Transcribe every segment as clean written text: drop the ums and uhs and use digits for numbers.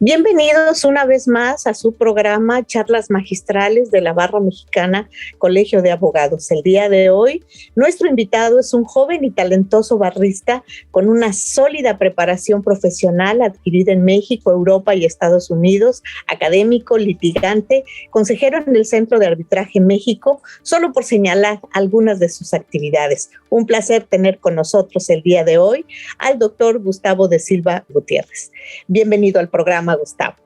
Bienvenidos una vez más a su programa Charlas Magistrales de la Barra Mexicana Colegio de Abogados. El día de hoy, nuestro invitado es un joven y talentoso barrista con una sólida preparación profesional adquirida en México, Europa y Estados Unidos, académico, litigante, consejero en el Centro de Arbitraje México, solo por señalar algunas de sus actividades. Un placer tener con nosotros el día de hoy al doctor Gustavo de Silva Gutiérrez. Bienvenido al programa, Gustavo.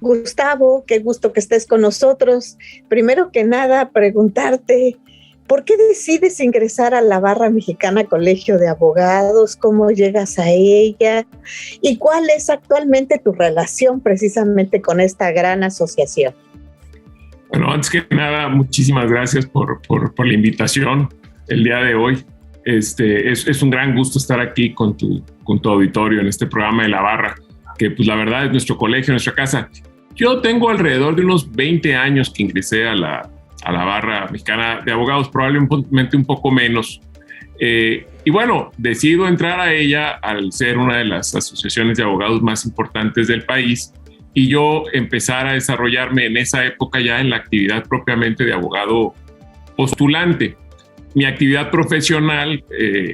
Gustavo, qué gusto que estés con nosotros. Primero que nada, preguntarte, ¿por qué decides ingresar a la Barra Mexicana Colegio de Abogados? ¿Cómo llegas a ella? ¿Y cuál es actualmente tu relación precisamente con esta gran asociación? Bueno, antes que nada, muchísimas gracias por la invitación el día de hoy. Es un gran gusto estar aquí con tu auditorio en este programa de la Barra, que pues la verdad es nuestro colegio, nuestra casa. Yo tengo alrededor de unos 20 años que ingresé a la Barra Mexicana de Abogados, probablemente un poco menos. Y bueno, decido entrar a ella al ser una de las asociaciones de abogados más importantes del país y yo empezar a desarrollarme en esa época ya en la actividad propiamente de abogado postulante. Mi actividad profesional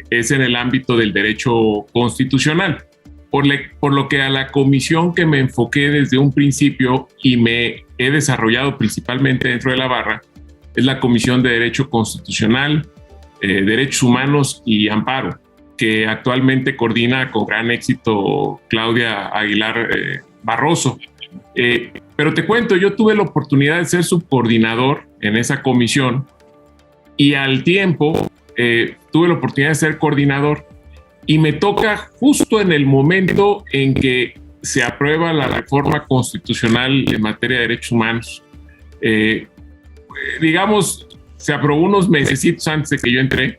es en el ámbito del derecho constitucional. Por lo que a la comisión que me enfoqué desde un principio y me he desarrollado principalmente dentro de la barra es la Comisión de Derecho Constitucional, Derechos Humanos y Amparo, que actualmente coordina con gran éxito Claudia Aguilar Barroso. Pero te cuento, yo tuve la oportunidad de ser subcoordinador en esa comisión y al tiempo tuve la oportunidad de ser coordinador. Y me toca justo en el momento en que se aprueba la reforma constitucional en materia de derechos humanos. Digamos, se aprobó unos mesecitos antes de que yo entré,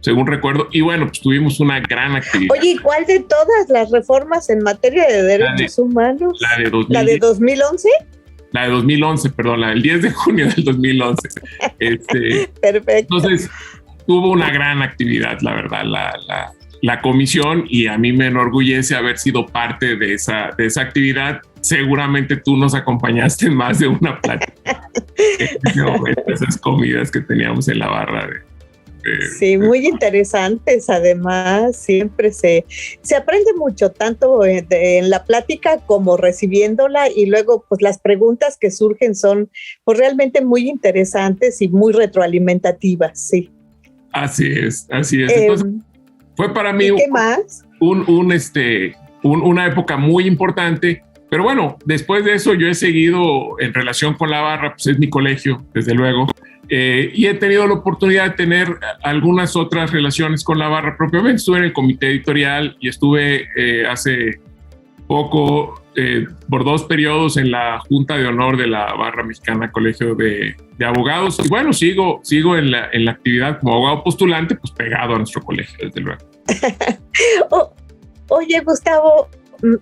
según recuerdo, y bueno, pues tuvimos una gran actividad. Oye, ¿y cuál de todas las reformas en materia de derechos humanos? ¿La de 2011? La de 2011, perdón, la del 10 de junio del 2011. Perfecto. Entonces, tuvo una gran actividad, la verdad, la comisión, y a mí me enorgullece haber sido parte de esa actividad. Seguramente tú nos acompañaste en más de una plática. Esas comidas que teníamos en la barra. Sí, muy interesantes. Además, siempre se aprende mucho, tanto en la plática como recibiéndola, y luego pues las preguntas que surgen son pues realmente muy interesantes y muy retroalimentativas, sí. Así es. Entonces, fue para mí una época muy importante, pero bueno, después de eso yo he seguido en relación con la barra, pues es mi colegio, desde luego, y he tenido la oportunidad de tener algunas otras relaciones con la barra propiamente. Estuve en el comité editorial y estuve hace poco por 2 periodos en la Junta de Honor de la Barra Mexicana Colegio de Abogados, y bueno, sigo en la actividad como abogado postulante, pues pegado a nuestro colegio, desde luego. Oye, Gustavo,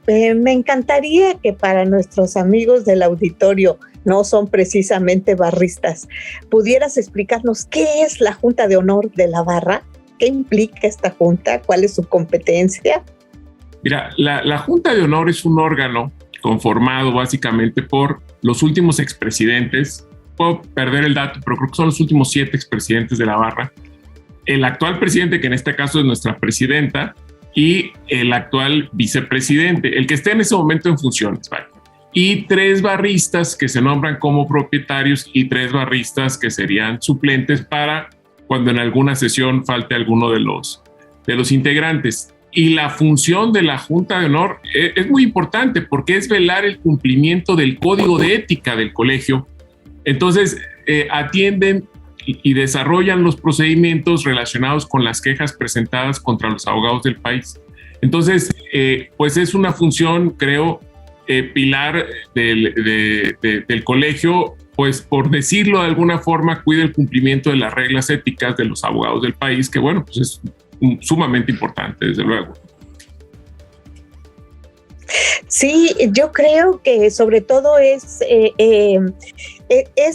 me encantaría que para nuestros amigos del auditorio, no son precisamente barristas, pudieras explicarnos qué es la Junta de Honor de la Barra, qué implica esta junta, cuál es su competencia. Mira, la Junta de Honor es un órgano conformado básicamente por los últimos expresidentes. Puedo perder el dato, pero creo que son los últimos 7 expresidentes de la barra. El actual presidente, que en este caso es nuestra presidenta, y el actual vicepresidente, el que esté en ese momento en funciones, ¿vale? Y 3 barristas que se nombran como propietarios y 3 barristas que serían suplentes para cuando en alguna sesión falte alguno de los integrantes. Y la función de la Junta de Honor es muy importante porque es velar el cumplimiento del código de ética del colegio. Entonces, atienden y desarrollan los procedimientos relacionados con las quejas presentadas contra los abogados del país. Entonces, pues es una función, creo, pilar del colegio, pues por decirlo de alguna forma, cuida el cumplimiento de las reglas éticas de los abogados del país, que bueno, pues es sumamente importante, desde luego. Sí, yo creo que sobre todo es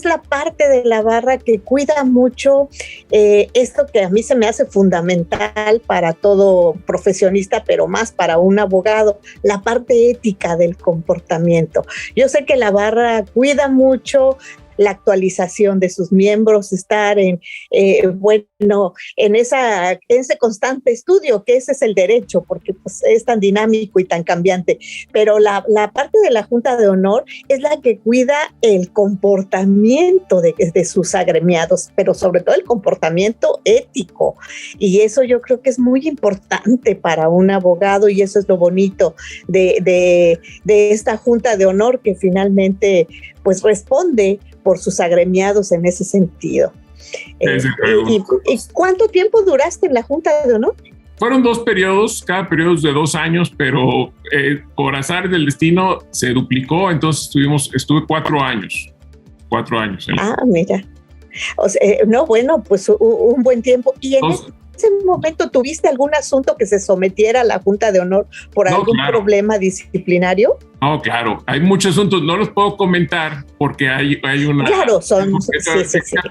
la parte de la barra que cuida mucho esto que a mí se me hace fundamental para todo profesionista, pero más para un abogado, la parte ética del comportamiento. Yo sé que la barra cuida mucho la actualización de sus miembros, estar en ese constante estudio, que ese es el derecho, porque pues, es tan dinámico y tan cambiante. Pero la parte de la Junta de Honor es la que cuida el comportamiento de sus agremiados, pero sobre todo el comportamiento ético. Y eso yo creo que es muy importante para un abogado, y eso es lo bonito de esta Junta de Honor, que finalmente pues responde por sus agremiados en ese sentido. ¿Y cuánto tiempo duraste en la Junta de Honor? Fueron 2 periodos, cada periodo es de 2 años, pero por azar del destino se duplicó, entonces estuve 4 años. 4 años. Mira. O sea, pues un buen tiempo. ¿Y en ese momento tuviste algún asunto que se sometiera a la Junta de Honor por algún problema disciplinario? No, claro, hay muchos asuntos, no los puedo comentar porque hay una... Claro, sí.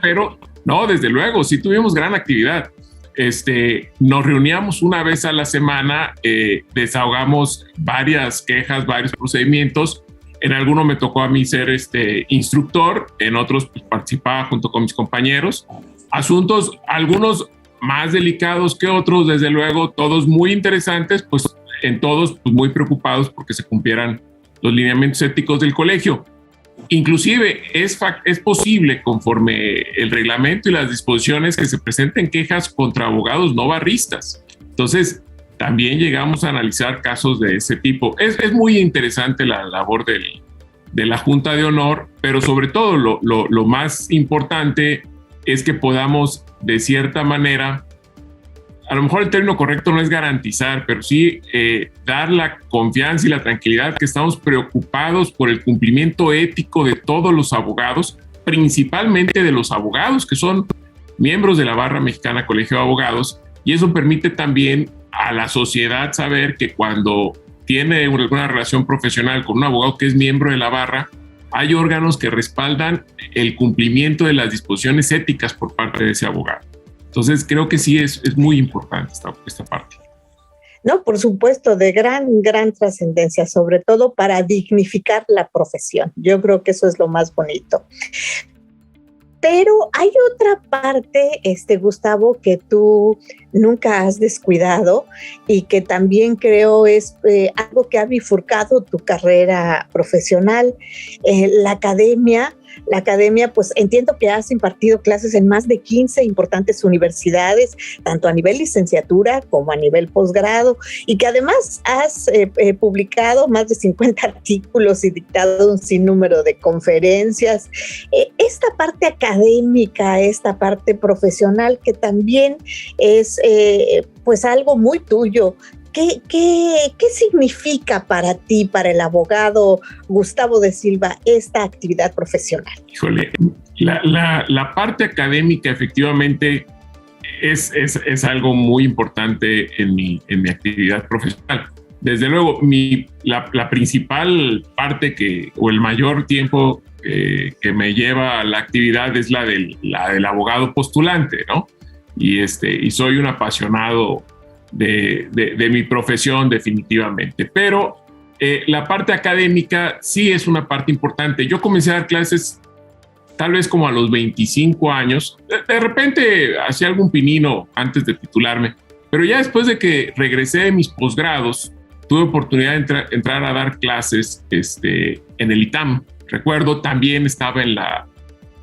Pero no, desde luego, sí tuvimos gran actividad. Nos reuníamos una vez a la semana, desahogamos varias quejas, varios procedimientos. En alguno me tocó a mí ser instructor, en otros pues, participaba junto con mis compañeros. Asuntos, algunos más delicados que otros, desde luego, todos muy interesantes, pues en todos pues, muy preocupados porque se cumplieran los lineamientos éticos del colegio. Inclusive es posible, conforme el reglamento y las disposiciones, que se presenten quejas contra abogados no barristas. Entonces, también llegamos a analizar casos de ese tipo. Es muy interesante la labor de la Junta de Honor, pero sobre todo lo más importante es que podamos, de cierta manera, a lo mejor el término correcto no es garantizar, pero sí dar la confianza y la tranquilidad que estamos preocupados por el cumplimiento ético de todos los abogados, principalmente de los abogados que son miembros de la Barra Mexicana Colegio de Abogados, y eso permite también a la sociedad saber que cuando tiene alguna relación profesional con un abogado que es miembro de la barra, hay órganos que respaldan el cumplimiento de las disposiciones éticas por parte de ese abogado. Entonces, creo que sí es muy importante esta parte. No, por supuesto, de gran trascendencia, sobre todo para dignificar la profesión. Yo creo que eso es lo más bonito. Pero hay otra parte, Gustavo, que tú nunca has descuidado y que también creo es algo que ha bifurcado tu carrera profesional. La academia, pues entiendo que has impartido clases en más de 15 importantes universidades, tanto a nivel licenciatura como a nivel posgrado, y que además has publicado más de 50 artículos y dictado un sinnúmero de conferencias. Esta parte académica, esta parte profesional, que también es pues algo muy tuyo. ¿Qué significa para ti, para el abogado Gustavo de Silva, esta actividad profesional? Híjole, la parte académica efectivamente es algo muy importante en mi actividad profesional. Desde luego, la principal parte o el mayor tiempo que me lleva a la actividad es la del abogado postulante, ¿no? Y soy un apasionado de mi profesión, definitivamente. Pero la parte académica sí es una parte importante. Yo comencé a dar clases tal vez como a los 25 años. De repente hacía algún pinino antes de titularme, pero ya después de que regresé de mis posgrados, tuve oportunidad de entrar a dar clases en el ITAM. Recuerdo, también estaba en la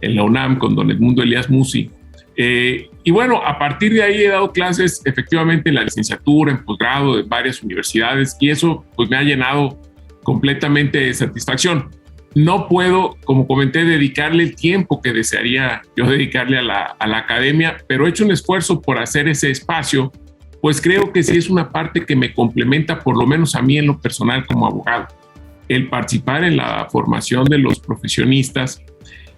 UNAM con don Edmundo Elías Musi. Y bueno, a partir de ahí he dado clases efectivamente en la licenciatura, en posgrado, de varias universidades, y eso pues me ha llenado completamente de satisfacción. No puedo, como comenté, dedicarle el tiempo que desearía yo dedicarle a la academia, pero he hecho un esfuerzo por hacer ese espacio, pues creo que sí es una parte que me complementa, por lo menos a mí en lo personal como abogado, el participar en la formación de los profesionistas.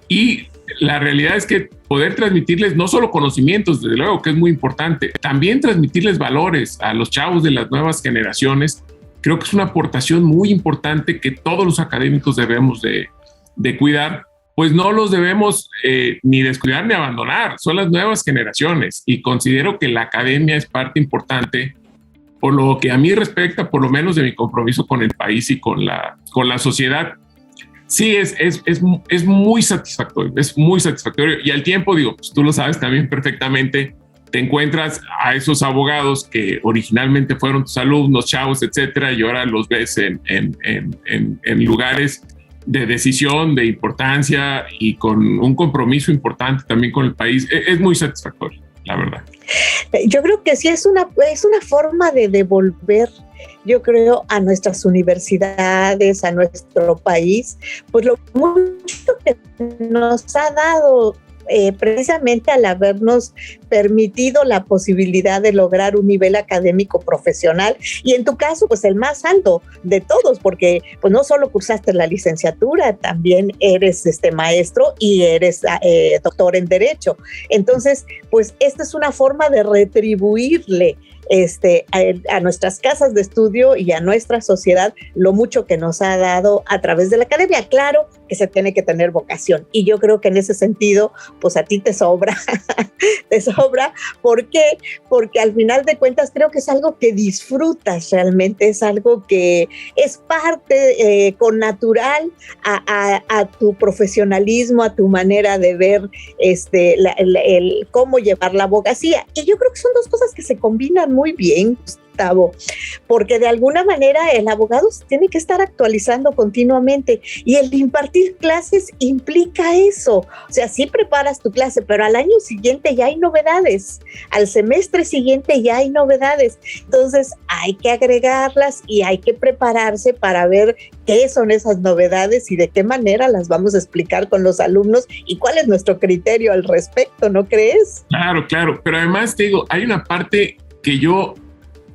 Y la realidad es que poder transmitirles no solo conocimientos, desde luego que es muy importante, también transmitirles valores a los chavos de las nuevas generaciones, creo que es una aportación muy importante que todos los académicos debemos de cuidar, pues no los debemos ni descuidar ni abandonar, son las nuevas generaciones y considero que la academia es parte importante por lo que a mí respecta, por lo menos de mi compromiso con el país y con la sociedad. Sí, es muy satisfactorio, y al tiempo, digo, pues tú lo sabes también perfectamente, te encuentras a esos abogados que originalmente fueron tus alumnos, chavos, etcétera, y ahora los ves en lugares de decisión, de importancia y con un compromiso importante también con el país. Es muy satisfactorio, la verdad. Yo creo que sí es una forma de devolver, yo creo, a nuestras universidades, a nuestro país, pues lo mucho que nos ha dado precisamente al habernos permitido la posibilidad de lograr un nivel académico profesional, y en tu caso pues el más alto de todos, porque pues no solo cursaste la licenciatura, también eres maestro y eres doctor en Derecho. Entonces pues esta es una forma de retribuirle a nuestras casas de estudio y a nuestra sociedad lo mucho que nos ha dado a través de la academia. Claro que se tiene que tener vocación, y yo creo que en ese sentido pues a ti te sobra te sobra. ¿Por qué? Porque al final de cuentas creo que es algo que disfrutas realmente, es algo que es parte con natural a tu profesionalismo, a tu manera de ver el cómo llevar la abogacía, y yo creo que son dos cosas que se combinan muy bien, Gustavo, porque de alguna manera el abogado se tiene que estar actualizando continuamente, y el impartir clases implica eso. O sea, sí preparas tu clase, pero al año siguiente ya hay novedades, al semestre siguiente ya hay novedades, entonces hay que agregarlas y hay que prepararse para ver qué son esas novedades y de qué manera las vamos a explicar con los alumnos y cuál es nuestro criterio al respecto, ¿no crees? Claro, pero además te digo, hay una parte que yo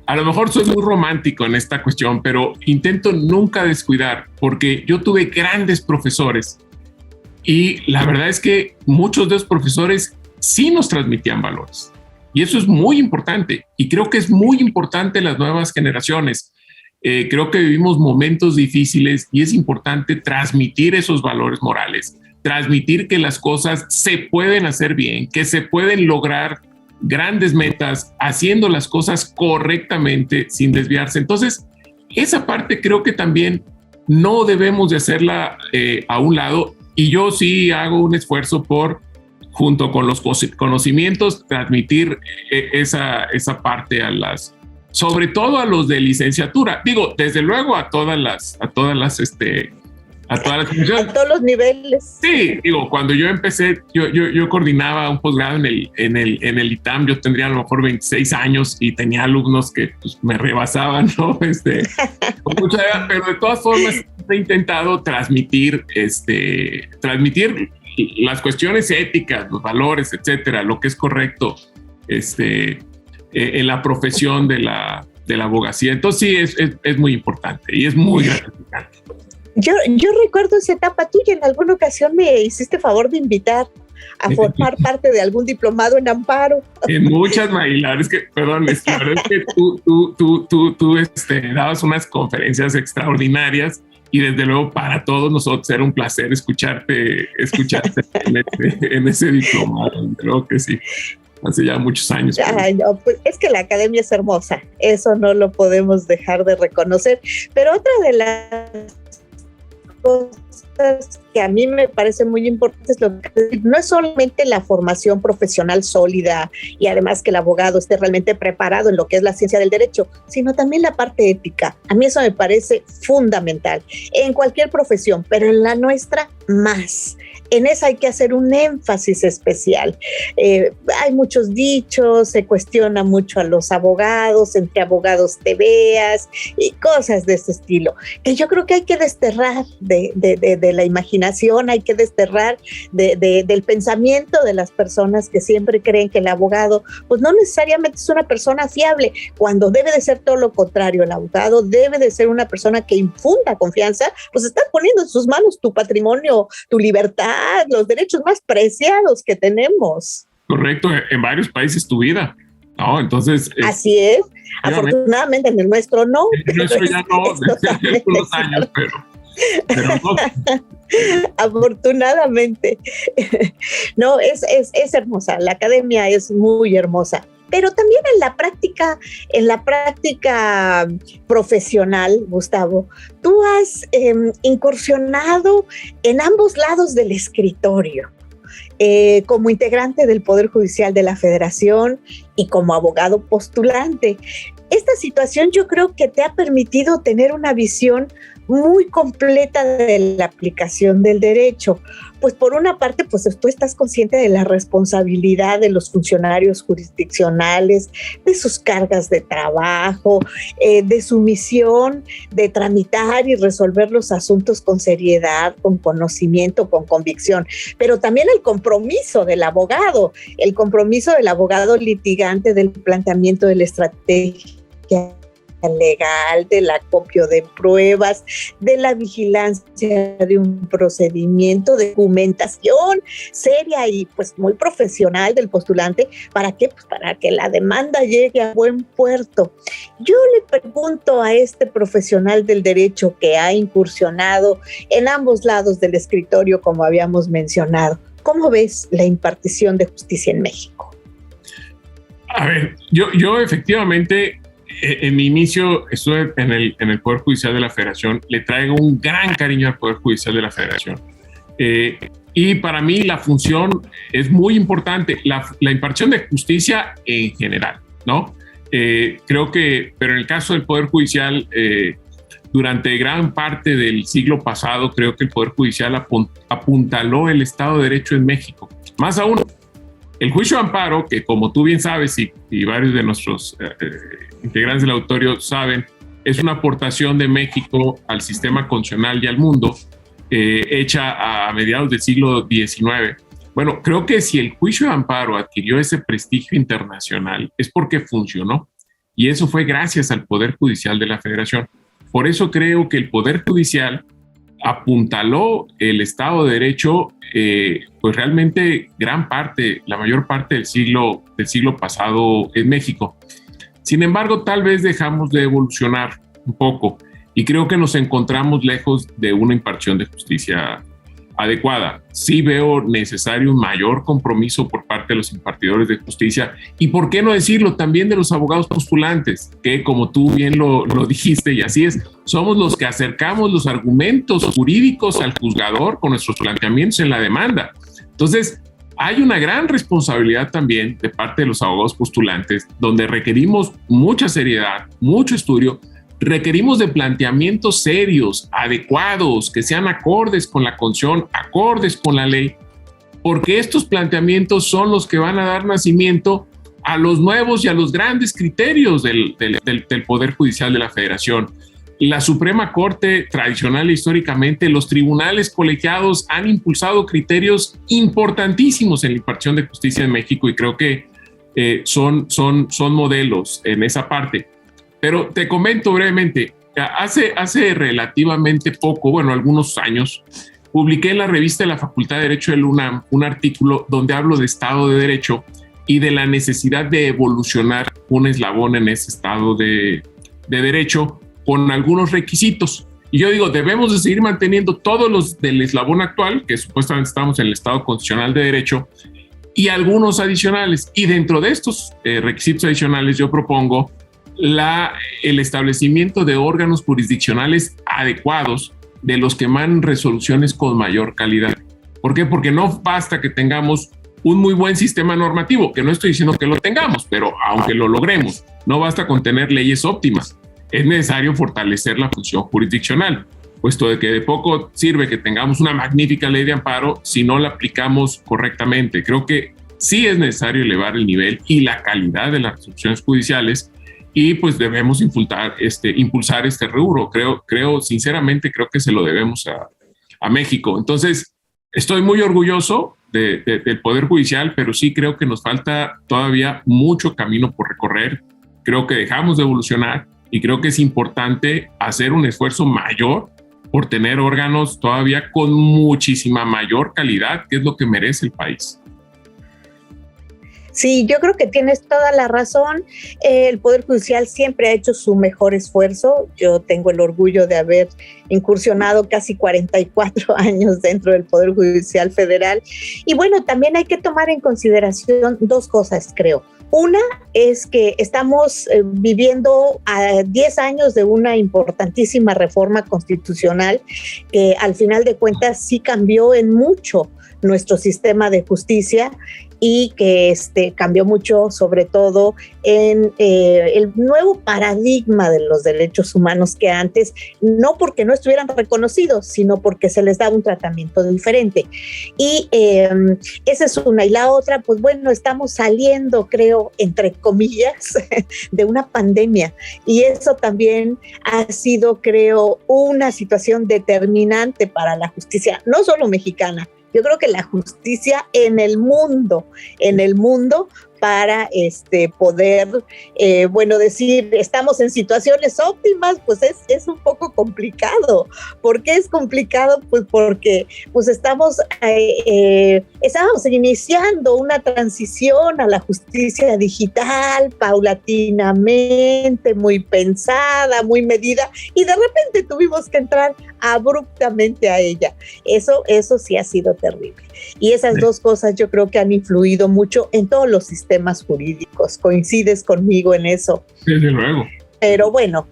a lo mejor soy muy romántico en esta cuestión, pero intento nunca descuidar, porque yo tuve grandes profesores y la verdad es que muchos de esos profesores sí nos transmitían valores, y eso es muy importante, y creo que es muy importante las nuevas generaciones. Creo que vivimos momentos difíciles y es importante transmitir esos valores morales, transmitir que las cosas se pueden hacer bien, que se pueden lograr grandes metas, haciendo las cosas correctamente, sin desviarse. Entonces, esa parte creo que también no debemos de hacerla a un lado, y yo sí hago un esfuerzo por, junto con los conocimientos, transmitir esa parte sobre todo a los de licenciatura. Digo, desde luego a todos los niveles. Sí, digo, cuando yo empecé, yo coordinaba un posgrado en el ITAM. Yo tendría a lo mejor 26 años y tenía alumnos que pues, me rebasaban, ¿no? Con mucha edad, pero de todas formas he intentado transmitir las cuestiones éticas, los valores, etcétera, lo que es correcto, en la profesión de la abogacía. Entonces sí, es muy importante y es muy gratificante. Yo recuerdo esa etapa tuya. En alguna ocasión me hiciste favor de invitar a formar parte de algún diplomado en amparo. En muchas, Mayla, la verdad es que tú dabas unas conferencias extraordinarias, y desde luego para todos nosotros era un placer escucharte en ese diplomado. Creo que sí. Hace ya muchos años. Ay, no, pues es que la academia es hermosa, eso no lo podemos dejar de reconocer. Pero otra de las cosas que a mí me parece muy importante es no es solamente la formación profesional sólida y además que el abogado esté realmente preparado en lo que es la ciencia del derecho, sino también la parte ética. A mí eso me parece fundamental en cualquier profesión, pero en la nuestra más. En esa hay que hacer un énfasis especial. Hay muchos dichos, se cuestiona mucho a los abogados, entre abogados te veas y cosas de ese estilo, que yo creo que hay que desterrar de la imaginación, hay que desterrar del pensamiento de las personas que siempre creen que el abogado pues no necesariamente es una persona fiable, cuando debe de ser todo lo contrario. El abogado debe de ser una persona que infunda confianza, pues estás poniendo en sus manos tu patrimonio, tu libertad, los derechos más preciados que tenemos. Correcto, en varios países tu vida. ¿no? Entonces... Así es. Afortunadamente en el nuestro no. En el nuestro ya no, desde unos años, pero no. Afortunadamente. No, es hermosa. La academia es muy hermosa. Pero también en la práctica profesional, Gustavo, tú has incursionado en ambos lados del escritorio. Como integrante del Poder Judicial de la Federación y como abogado postulante. Esta situación yo creo que te ha permitido tener una visión muy completa de la aplicación del derecho. Pues por una parte, pues tú estás consciente de la responsabilidad de los funcionarios jurisdiccionales, de sus cargas de trabajo, de su misión de tramitar y resolver los asuntos con seriedad, con conocimiento, con convicción, pero también el compromiso del abogado litigante del planteamiento de la estrategia legal, del acopio de pruebas, de la vigilancia de un procedimiento, de documentación seria y pues muy profesional del postulante. ¿Para qué? Pues para que la demanda llegue a buen puerto. Yo le pregunto a este profesional del derecho que ha incursionado en ambos lados del escritorio, como habíamos mencionado, ¿cómo ves la impartición de justicia en México? A ver, yo efectivamente... En mi inicio estuve en el Poder Judicial de la Federación. Le traigo un gran cariño al Poder Judicial de la Federación. Y para mí la función es muy importante, la impartición de justicia en general, ¿no? Creo que, pero en el caso del Poder Judicial, durante gran parte del siglo pasado, creo que el Poder Judicial apuntaló el Estado de Derecho en México. Más aún, el juicio de amparo, que como tú bien sabes y varios de nuestros integrantes del auditorio saben, es una aportación de México al sistema constitucional y al mundo, hecha a mediados del siglo XIX. Bueno, creo que si el juicio de amparo adquirió ese prestigio internacional es porque funcionó, y eso fue gracias al Poder Judicial de la Federación. Por eso creo que el Poder Judicial apuntaló el Estado de Derecho, pues realmente la mayor parte del siglo pasado en México. Sin embargo, tal vez dejamos de evolucionar un poco y creo que nos encontramos lejos de una impartición de justicia adecuada. Sí veo necesario un mayor compromiso por parte de los impartidores de justicia y, ¿por qué no decirlo?, también de los abogados postulantes, que como tú bien lo dijiste, y así es, somos los que acercamos los argumentos jurídicos al juzgador con nuestros planteamientos en la demanda. Entonces, hay una gran responsabilidad también de parte de los abogados postulantes, donde requerimos mucha seriedad, mucho estudio, requerimos de planteamientos serios, adecuados, que sean acordes con la Constitución, acordes con la ley, porque estos planteamientos son los que van a dar nacimiento a los nuevos y a los grandes criterios del Poder Judicial de la Federación. La Suprema Corte, tradicional e históricamente, los tribunales colegiados han impulsado criterios importantísimos en la impartición de justicia en México y creo que son modelos en esa parte. Pero te comento brevemente, hace relativamente poco, algunos años, publiqué en la revista de la Facultad de Derecho del UNAM un artículo donde hablo de Estado de Derecho y de la necesidad de evolucionar un eslabón en ese Estado de Derecho con algunos requisitos. Y yo digo, debemos de seguir manteniendo todos los del eslabón actual, que supuestamente estamos en el Estado Constitucional de Derecho, y algunos adicionales. Y dentro de estos requisitos adicionales yo propongo el establecimiento de órganos jurisdiccionales adecuados de los que emanen resoluciones con mayor calidad. ¿Por qué? Porque no basta que tengamos un muy buen sistema normativo, que no estoy diciendo que lo tengamos, pero aunque lo logremos, no basta con tener leyes óptimas. Es necesario fortalecer la función jurisdiccional, puesto de que de poco sirve que tengamos una magnífica ley de amparo si no la aplicamos correctamente. Creo que sí es necesario elevar el nivel y la calidad de las resoluciones judiciales y pues debemos impulsar este rubro. Sinceramente creo que se lo debemos a México. Entonces, estoy muy orgulloso del Poder Judicial, pero sí creo que nos falta todavía mucho camino por recorrer. Creo que dejamos de evolucionar y creo que es importante hacer un esfuerzo mayor por tener órganos todavía con muchísima mayor calidad, que es lo que merece el país. Sí, yo creo que tienes toda la razón. El Poder Judicial siempre ha hecho su mejor esfuerzo. Yo tengo el orgullo de haber incursionado casi 44 años dentro del Poder Judicial Federal. Y bueno, también hay que tomar en consideración dos cosas, creo. Una es que estamos viviendo a 10 años de una importantísima reforma constitucional que al final de cuentas sí cambió en mucho nuestro sistema de justicia y que cambió mucho, sobre todo en el nuevo paradigma de los derechos humanos que antes, no porque no estuvieran reconocidos, sino porque se les daba un tratamiento diferente. Y esa es una. Y la otra, pues bueno, estamos saliendo, creo, entre comillas, de una pandemia. Y eso también ha sido, creo, una situación determinante para la justicia, no solo mexicana. Yo creo que la justicia en el mundo para poder, decir, estamos en situaciones óptimas, pues es un poco complicado. ¿Por qué es complicado? Pues porque estábamos iniciando una transición a la justicia digital, paulatinamente, muy pensada, muy medida, y de repente tuvimos que entrar abruptamente a ella. Eso sí ha sido terrible. Y esas dos cosas yo creo que han influido mucho en todos los sistemas jurídicos. ¿Coincides conmigo en eso? Desde luego. Pero bueno,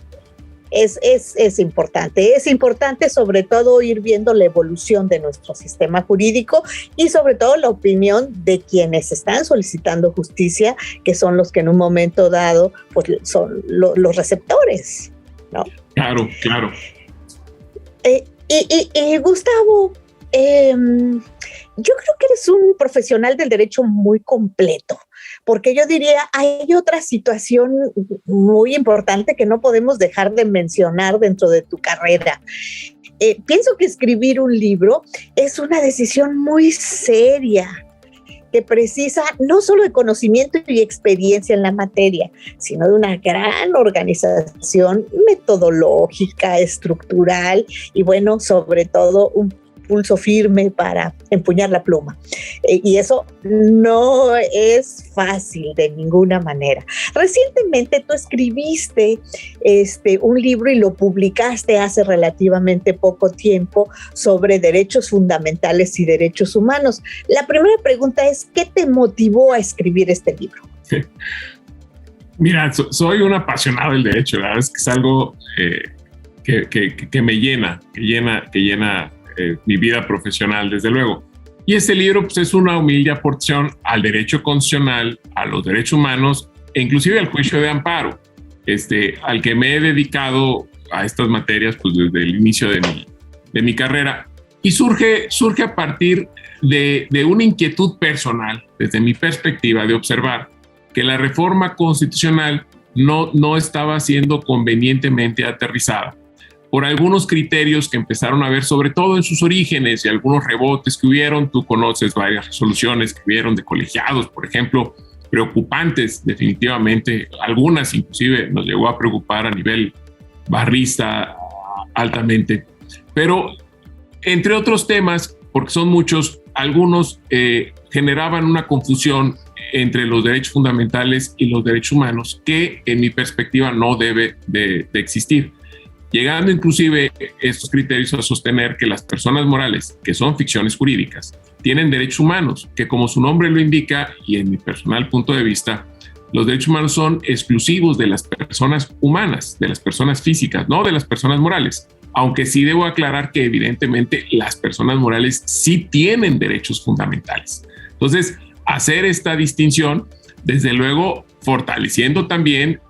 es importante. Es importante sobre todo ir viendo la evolución de nuestro sistema jurídico y sobre todo la opinión de quienes están solicitando justicia, que son los que en un momento dado pues son los receptores, ¿no? Claro. Y Gustavo, yo creo que eres un profesional del derecho muy completo, porque yo diría, hay otra situación muy importante que no podemos dejar de mencionar dentro de tu carrera. Pienso que escribir un libro es una decisión muy seria, que precisa no solo de conocimiento y experiencia en la materia, sino de una gran organización metodológica, estructural y bueno, sobre todo un pulso firme para empuñar la pluma. Y eso no es fácil de ninguna manera. Recientemente tú escribiste un libro y lo publicaste hace relativamente poco tiempo sobre derechos fundamentales y derechos humanos. La primera pregunta es, ¿qué te motivó a escribir este libro? Mira, soy un apasionado del derecho. La verdad es que es algo que me llena mi vida profesional, desde luego. Y este libro pues, es una humilde aportación al derecho constitucional, a los derechos humanos e inclusive al juicio de amparo, al que me he dedicado a estas materias pues, desde el inicio de mi carrera. Y surge a partir de una inquietud personal, desde mi perspectiva, de observar que la reforma constitucional no estaba siendo convenientemente aterrizada por algunos criterios que empezaron a ver, sobre todo en sus orígenes y algunos rebotes que hubieron. Tú conoces varias resoluciones que hubieron de colegiados, por ejemplo, preocupantes definitivamente. Algunas inclusive nos llegó a preocupar a nivel barrista altamente. Pero entre otros temas, porque son muchos, algunos generaban una confusión entre los derechos fundamentales y los derechos humanos que en mi perspectiva no debe de existir. Llegando inclusive estos criterios a sostener que las personas morales, que son ficciones jurídicas, tienen derechos humanos, que como su nombre lo indica, y en mi personal punto de vista, los derechos humanos son exclusivos de las personas humanas, de las personas físicas, no de las personas morales. Aunque sí debo aclarar que evidentemente las personas morales sí tienen derechos fundamentales. Entonces, hacer esta distinción, desde luego, fortaleciendo también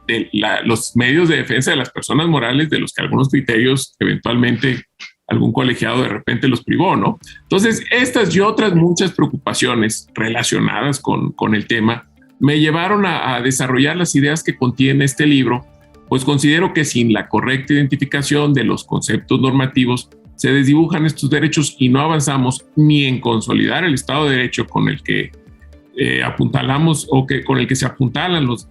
los medios de defensa de las personas morales, de los que algunos criterios eventualmente algún colegiado de repente los privó, ¿no? Entonces, estas y otras muchas preocupaciones relacionadas con el tema me llevaron a desarrollar las ideas que contiene este libro, pues considero que sin la correcta identificación de los conceptos normativos se desdibujan estos derechos y no avanzamos ni en consolidar el Estado de Derecho con el que apuntalamos o con el que se apuntalan los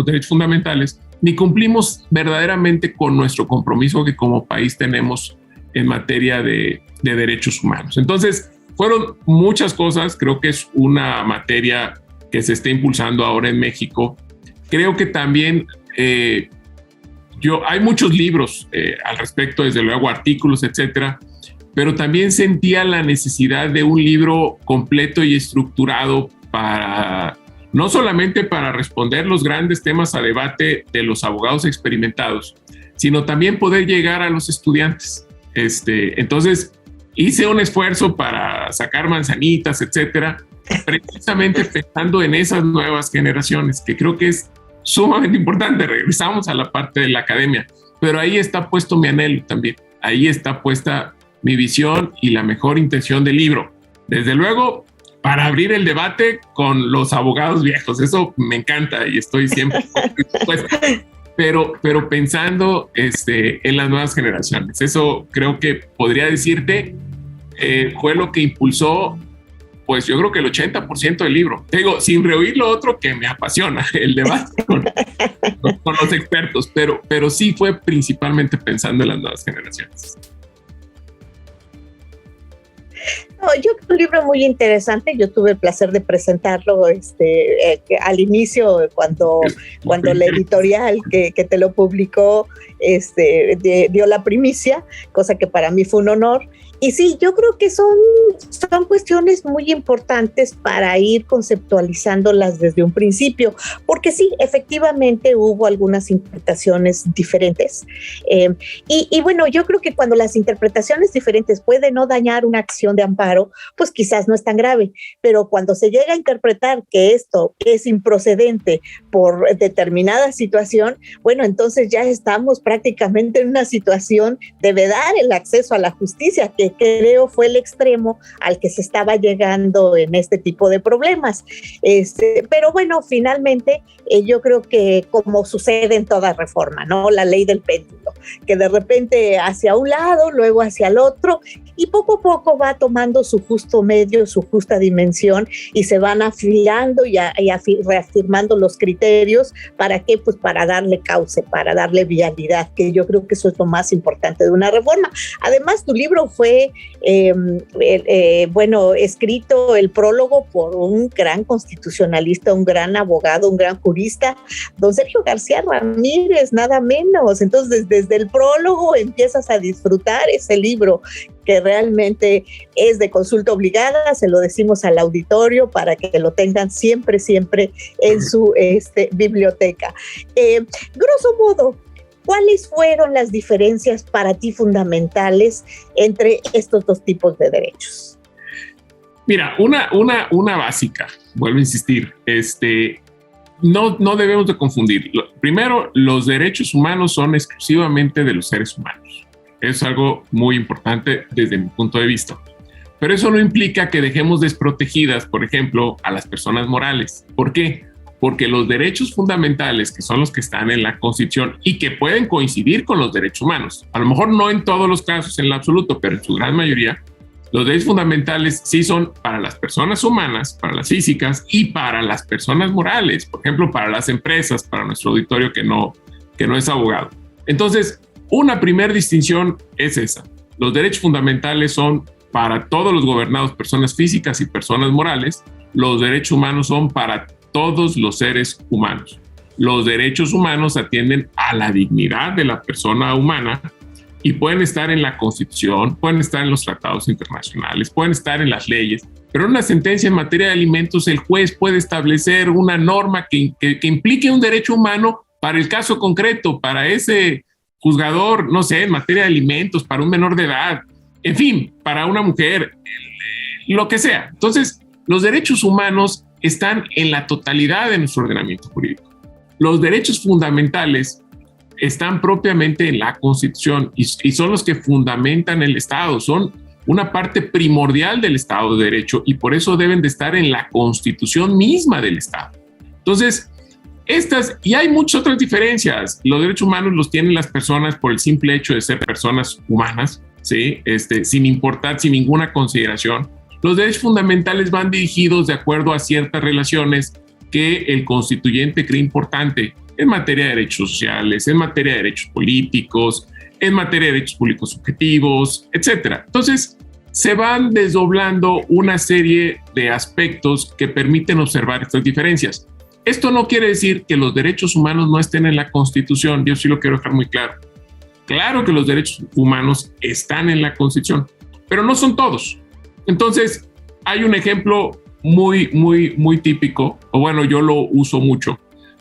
derechos fundamentales, ni cumplimos verdaderamente con nuestro compromiso que como país tenemos en materia de derechos humanos. Entonces, fueron muchas cosas. Creo que es una materia que se está impulsando ahora en México. Creo que también hay muchos libros al respecto, desde luego artículos, etcétera, pero también sentía la necesidad de un libro completo y estructurado no solamente para responder los grandes temas a debate de los abogados experimentados, sino también poder llegar a los estudiantes. Entonces, hice un esfuerzo para sacar manzanitas, etcétera, precisamente pensando en esas nuevas generaciones, que creo que es sumamente importante. Regresamos a la parte de la academia, pero ahí está puesto mi anhelo también. Ahí está puesta mi visión y la mejor intención del libro. Desde luego, para abrir el debate con los abogados viejos. Eso me encanta y estoy siempre dispuesto. Pero pensando en las nuevas generaciones. Eso creo que podría decirte fue lo que impulsó, pues yo creo que el 80% del libro. Te digo, sin rehuir lo otro que me apasiona, el debate con los expertos, pero sí fue principalmente pensando en las nuevas generaciones. No, yo creo un libro muy interesante. Yo tuve el placer de presentarlo al inicio, cuando la editorial que te lo publicó dio la primicia, cosa que para mí fue un honor. Y sí, yo creo que son cuestiones muy importantes para ir conceptualizándolas desde un principio, porque sí, efectivamente hubo algunas interpretaciones diferentes. Y bueno, yo creo que cuando las interpretaciones diferentes pueden no dañar una acción de amparo, pues quizás no es tan grave, pero cuando se llega a interpretar que esto es improcedente por determinada situación, bueno, entonces ya estamos prácticamente en una situación de vedar el acceso a la justicia, que creo fue el extremo al que se estaba llegando en este tipo de problemas. Pero bueno, finalmente yo creo que como sucede en toda reforma, ¿no? La ley del péndulo, que de repente hacia un lado, luego hacia el otro, y poco a poco va tomando su justo medio, su justa dimensión, y se van afilando y reafirmando los criterios. ¿Para qué? Pues para darle cauce, para darle vialidad, que yo creo que eso es lo más importante de una reforma. Además, tu libro fue escrito el prólogo por un gran constitucionalista, un gran abogado, un gran jurista, don Sergio García Ramírez, nada menos. Entonces, desde el prólogo empiezas a disfrutar ese libro, que realmente es de consulta obligada. Se lo decimos al auditorio para que lo tengan siempre en su biblioteca. Grosso modo, ¿cuáles fueron las diferencias para ti fundamentales entre estos dos tipos de derechos? Mira, una básica, vuelvo a insistir, no debemos de confundir. Primero, los derechos humanos son exclusivamente de los seres humanos. Es algo muy importante desde mi punto de vista. Pero eso no implica que dejemos desprotegidas, por ejemplo, a las personas morales. ¿Por qué? Porque los derechos fundamentales, que son los que están en la Constitución y que pueden coincidir con los derechos humanos, a lo mejor no en todos los casos en lo absoluto, pero en su gran mayoría, los derechos fundamentales sí son para las personas humanas, para las físicas y para las personas morales, por ejemplo, para las empresas, para nuestro auditorio que no es abogado. Entonces, una primera distinción es esa. Los derechos fundamentales son para todos los gobernados, personas físicas y personas morales. Los derechos humanos son para todos los seres humanos. Los derechos humanos atienden a la dignidad de la persona humana y pueden estar en la Constitución, pueden estar en los tratados internacionales, pueden estar en las leyes, pero en una sentencia en materia de alimentos el juez puede establecer una norma que implique un derecho humano para el caso concreto, para ese juzgador, no sé, en materia de alimentos, para un menor de edad, en fin, para una mujer, lo que sea. Entonces, los derechos humanos están en la totalidad de nuestro ordenamiento jurídico. Los derechos fundamentales están propiamente en la Constitución y son los que fundamentan el Estado, son una parte primordial del Estado de Derecho y por eso deben de estar en la Constitución misma del Estado. Entonces, y hay muchas otras diferencias. Los derechos humanos los tienen las personas por el simple hecho de ser personas humanas, ¿sí? Sin importar, sin ninguna consideración. Los derechos fundamentales van dirigidos de acuerdo a ciertas relaciones que el constituyente cree importante en materia de derechos sociales, en materia de derechos políticos, en materia de derechos públicos subjetivos, etc. Entonces, se van desdoblando una serie de aspectos que permiten observar estas diferencias. Esto no quiere decir que los derechos humanos no estén en la Constitución, yo sí lo quiero dejar muy claro. Claro que los derechos humanos están en la Constitución, pero no son todos. Entonces, hay un ejemplo muy típico, o bueno, yo lo uso mucho.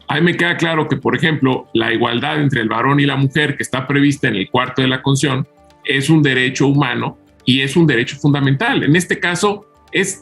Ahí me queda claro que, por ejemplo, la igualdad entre el varón y la mujer que está prevista en el 4 de la Constitución es un derecho humano y es un derecho fundamental. En este caso,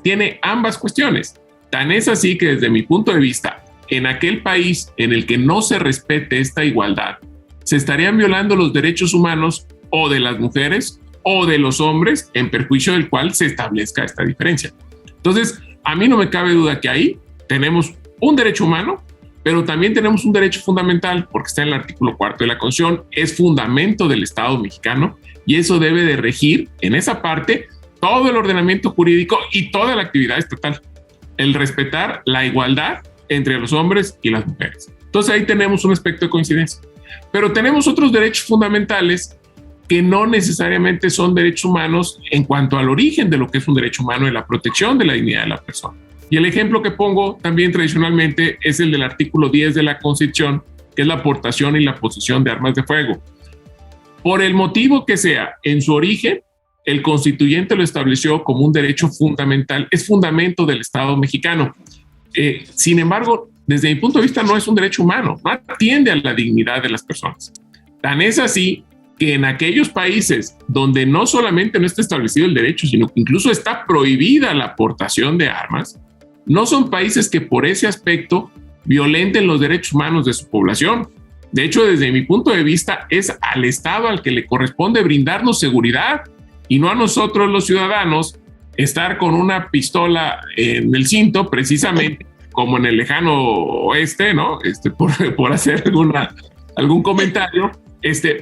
tiene ambas cuestiones. Tan es así que desde mi punto de vista, en aquel país en el que no se respete esta igualdad, se estarían violando los derechos humanos o de las mujeres o de los hombres, en perjuicio del cual se establezca esta diferencia. Entonces, a mí no me cabe duda que ahí tenemos un derecho humano, pero también tenemos un derecho fundamental, porque está en el artículo 4 de la Constitución, es fundamento del Estado mexicano, y eso debe de regir en esa parte todo el ordenamiento jurídico y toda la actividad estatal. El respetar la igualdad entre los hombres y las mujeres. Entonces ahí tenemos un aspecto de coincidencia. Pero tenemos otros derechos fundamentales que no necesariamente son derechos humanos en cuanto al origen de lo que es un derecho humano y la protección de la dignidad de la persona. Y el ejemplo que pongo también tradicionalmente es el del artículo 10 de la Constitución, que es la aportación y la posesión de armas de fuego. Por el motivo que sea, en su origen, el constituyente lo estableció como un derecho fundamental, es fundamento del Estado mexicano. Sin embargo, desde mi punto de vista, no es un derecho humano, no atiende a la dignidad de las personas. Tan es así que en aquellos países donde no solamente no está establecido el derecho, sino que incluso está prohibida la aportación de armas, no son países que por ese aspecto violenten los derechos humanos de su población. De hecho, desde mi punto de vista, es al Estado al que le corresponde brindarnos seguridad y no a nosotros los ciudadanos estar con una pistola en el cinto, precisamente como en el lejano oeste, ¿no? Por hacer algún comentario,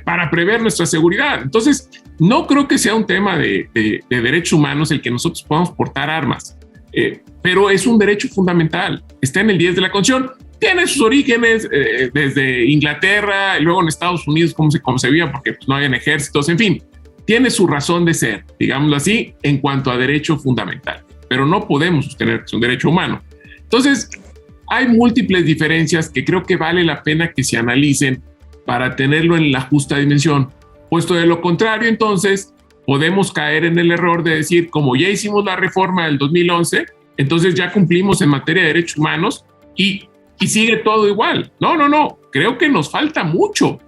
para prever nuestra seguridad. Entonces, no creo que sea un tema de derechos humanos el que nosotros podamos portar armas, pero es un derecho fundamental. Está en el 10 de la Constitución, tiene sus orígenes desde Inglaterra y luego en Estados Unidos, como se concebía, porque pues, no habían ejércitos, en fin, tiene su razón de ser, digámoslo así, en cuanto a derecho fundamental, pero no podemos sostener que es un derecho humano. Entonces, hay múltiples diferencias que creo que vale la pena que se analicen para tenerlo en la justa dimensión. Puesto de lo contrario, entonces, podemos caer en el error de decir, como ya hicimos la reforma del 2011, entonces ya cumplimos en materia de derechos humanos y sigue todo igual. No. Creo que nos falta mucho,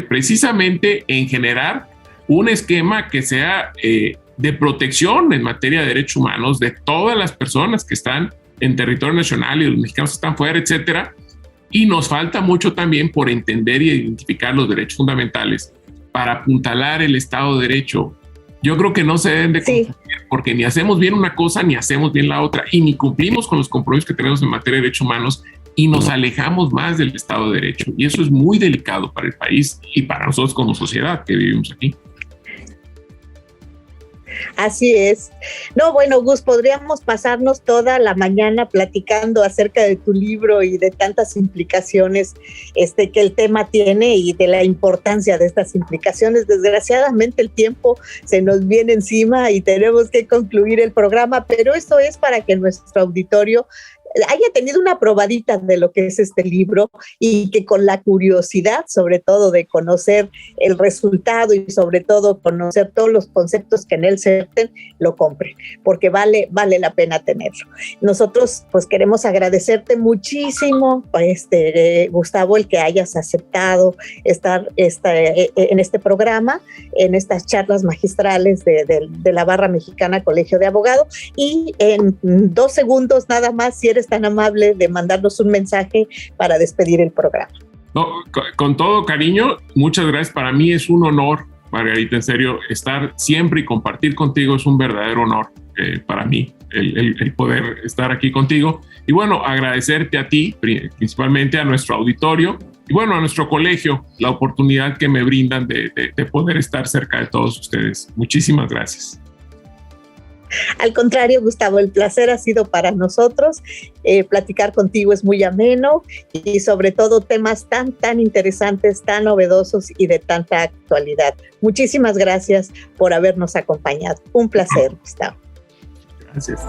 precisamente en generar un esquema que sea de protección en materia de derechos humanos de todas las personas que están en territorio nacional y los mexicanos que están fuera, etcétera. Y nos falta mucho también por entender y identificar los derechos fundamentales para apuntalar el Estado de Derecho. Yo creo que no se deben de confundir, porque ni hacemos bien una cosa ni hacemos bien la otra, y ni cumplimos con los compromisos que tenemos en materia de derechos humanos y nos alejamos más del Estado de Derecho. Y eso es muy delicado para el país y para nosotros como sociedad que vivimos aquí. Así es. No, bueno, Gus, podríamos pasarnos toda la mañana platicando acerca de tu libro y de tantas implicaciones que el tema tiene y de la importancia de estas implicaciones. Desgraciadamente el tiempo se nos viene encima y tenemos que concluir el programa, pero esto es para que nuestro auditorio haya tenido una probadita de lo que es este libro y que con la curiosidad, sobre todo, de conocer el resultado y sobre todo conocer todos los conceptos que en él se verten, lo compren, porque vale la pena tenerlo. Nosotros pues queremos agradecerte muchísimo, Gustavo, el que hayas aceptado estar en este programa, en estas charlas magistrales de la Barra Mexicana Colegio de Abogados, y en 2 segundos nada más, si eres tan amable de mandarnos un mensaje para despedir el programa. No, con todo cariño, muchas gracias. Para mí es un honor, Margarita, en serio, estar siempre y compartir contigo es un verdadero honor para mí, el poder estar aquí contigo. Y bueno, agradecerte a ti, principalmente a nuestro auditorio y bueno, a nuestro colegio, la oportunidad que me brindan de poder estar cerca de todos ustedes. Muchísimas gracias. Al contrario, Gustavo, el placer ha sido para nosotros. Platicar contigo es muy ameno y sobre todo temas tan interesantes, tan novedosos y de tanta actualidad. Muchísimas gracias por habernos acompañado. Un placer, Gustavo. Gracias.